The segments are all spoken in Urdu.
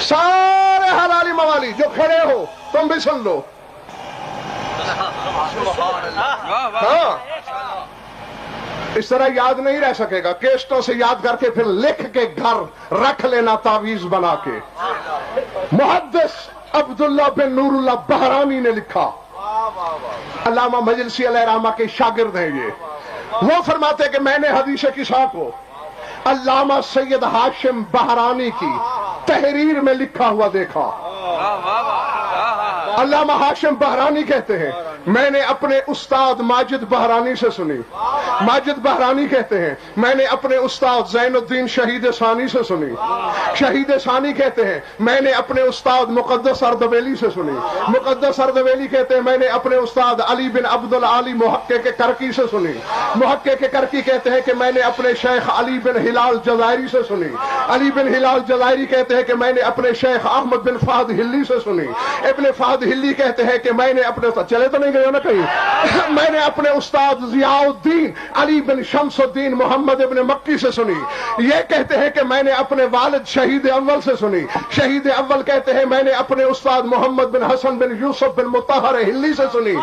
سارے حلالی موالی جو کھڑے ہو تم بھی سن لو. ہاں اس طرح یاد نہیں رہ سکے گا. کیسٹوں سے یاد کر کے پھر لکھ کے گھر رکھ لینا تعویذ بنا کے. محدث عبداللہ بن نور اللہ بحرانی نے لکھا, علامہ مجلسی علیہ رحمہ کے شاگرد ہیں یہ. وہ فرماتے کہ میں نے حدیث قصہ کو علامہ سید ہاشم بحرانی کی تحریر میں لکھا ہوا دیکھا. علامہ ہاشم بحرانی کہتے ہیں میں نے اپنے استاد ماجد بحرانی سے سنی. ماجد بحرانی کہتے ہیں میں نے اپنے استاد زین الدین شہید ثانی سے سنی. شہید ثانی کہتے ہیں میں نے اپنے استاد مقدس اردبیلی سے سنی. مقدس اردبیلی کہتے ہیں میں نے اپنے استاد علی بن عبدالعالی محقق کرکی سے سنی. محقق کرکی کہتے ہیں کہ میں نے اپنے شیخ علی بن ہلال جزائری سے سنی. علی بن ہلال جزائری کہتے ہیں کہ میں نے اپنے شیخ احمد بن فہد ہلی سے سنی. ابن فہد ہلی کہتے ہیں کہ میں نے اپنے چلے تو نہیں گئے نا کہیں, میں نے اپنے استاد ضیاء الدین علی بن شمس الدین محمد ابن مکی سے سنی. یہ کہتے ہیں کہ میں نے اپنے والد شہید اول سے سنی. شہید اول کہتے ہیں میں نے اپنے استاد محمد بن حسن بن یوسف بن مطہر ہلی سے سنی.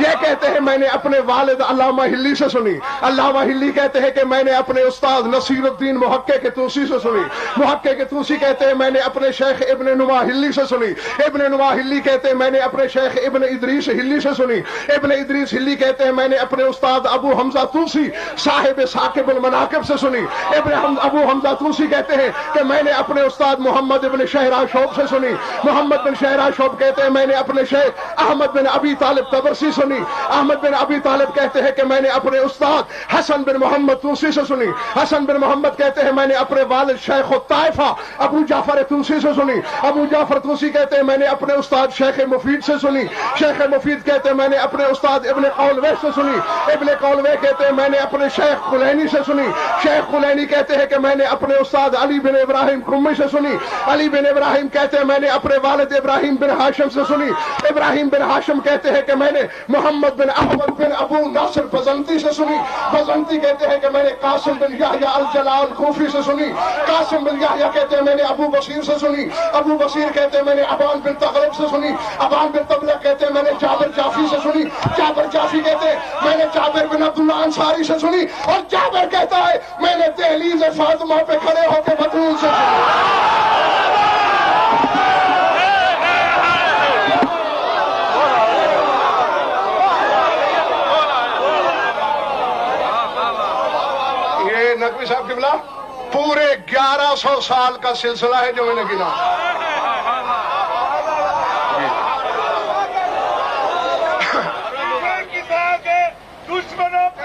یہ کہتے ہیں میں نے اپنے والد علامہ ہلی سے سنی. علامہ ہلی کہتے ہیں کہ میں نے اپنے استاد نصیر الدین محقق طوسی سے سنی. محقق طوسی کہتے ہیں میں نے اپنے شیخ ابن نما ہلی سے سنی. ابن نما ہلی کہتے ہیں میں نے اپنے شیخ ابن ادریس ہلی سے سنی. ابن ادریس ہلی کہتے ہیں میں نے اپنے استاد ابو حمزہ طوسی صاحب ثاقب المناقب سے سنی. ابو حمزہ طوسی کہتے ہیں کہ میں نے اپنے استاد محمد بن شہرہ شعب سے سنی. محمد بن شہرہ شعب کہتے ہیں میں نے اپنے شیخ احمد بن ابی طالب طبرسی سنی. احمد بن ابی طالب کہتے ہیں کہ میں نے اپنے استاد حسن بن محمد طوسی سے سنی. حسن بن محمد کہتے ہیں میں نے اپنے والد شیخ الطائفہ ابو جعفر طوسی سے سنی. ابو جعفر طوسی کہتے ہیں میں نے اپنے استاد شیخ مفید سے سنی. شیخ مفید کہتے ہیں میں نے اپنے استاد ابن قولوے سے سنی. ابن قولوے کہتے ہیں میں نے اپنے شیخ قلینی سے سنی. شیخ قلینی کہتے ہیں کہ میں نے اپنے استاد علی بن ابراہیم قمی سے سنی. علی بن ابراہیم کہتے ہیں میں نے اپنے والد ابراہیم بن ہاشم سے سنی. ابراہیم بن ہاشم کہتے ہیں کہ میں نے محمد بن احمد بن ابو ناصر بزنتی سے سنی. بزنتی کہتے ہیں کہ میں نے قاسم بن یحییٰ الجلال کوفی سے سنی. قاسم بن یحییٰ کہتے ہیں میں نے ابو بصیر سے سنی. ابو بصیر کہتے ہیں میں نے ابان بن تغلب سے سنی. ابان بن تغلب کہتے ہیں میں نے جابر جعفی سے سنی. جابر جعفی کہتے ہیں میں نے جابر بن عبداللہ انصاری سے سنی. اور جابر کہتا ہے میں نے دہلیز فاطمہ پہ کھڑے ہو کے بطول سے سنی. یہ نقوی صاحب قبلہ پورے 1100 سال کا سلسلہ ہے جو میں نے گنا.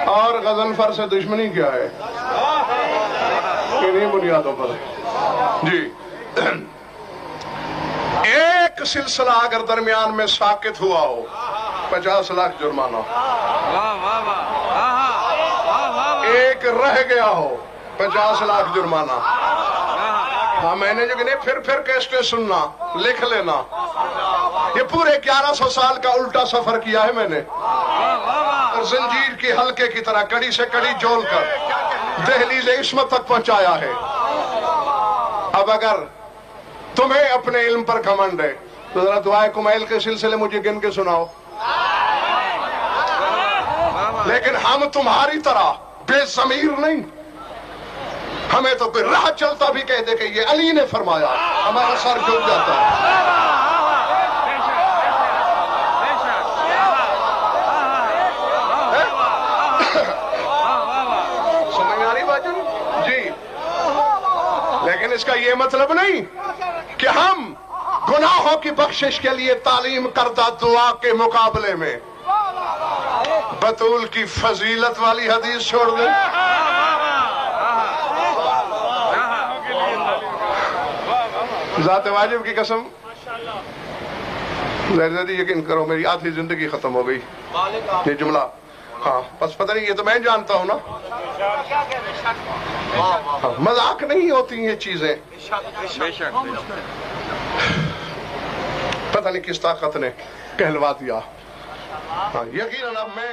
اور غضنفر سے دشمنی کیا ہے انہی بنیادوں پر جی. ایک سلسلہ اگر درمیان میں ساقط ہوا ہو 50 لاکھ جرمانہ. ایک رہ گیا ہو 50 لاکھ جرمانہ. ہاں میں نے جو کہ پھر کیسٹیں سننا لکھ لینا. یہ پورے 1100 سال کا الٹا سفر کیا ہے میں نے. زنجیر کی حلقے کی طرح کڑی سے کڑی جول کر دہلیز عصمت تک پہنچایا ہے. اب اگر تمہیں اپنے علم پر گھمنڈ ہے تو ذرا دعائے کمیل کے سلسلے مجھے گن کے سناؤ. لیکن ہم تمہاری طرح بے ضمیر نہیں. ہمیں تو کوئی راہ چلتا بھی کہہ دے کہ یہ علی نے فرمایا ہمارا سر جھک جاتا ہے. لیکن اس کا یہ مطلب نہیں کہ ہم گناہوں کی بخشش کے لیے تعلیم کردہ دعا کے مقابلے میں بطول کی فضیلت والی حدیث چھوڑ دیں. ذات واجب کی قسم زیادہ یقین کرو میری آدھی زندگی ختم ہو گئی یہ جملہ. ہاں بس پتہ نہیں یہ تو میں جانتا ہوں نا. مذاق نہیں ہوتی یہ چیزیں. پتہ نہیں کس طاقت نے کہلوا دیا. یقیناً اب میں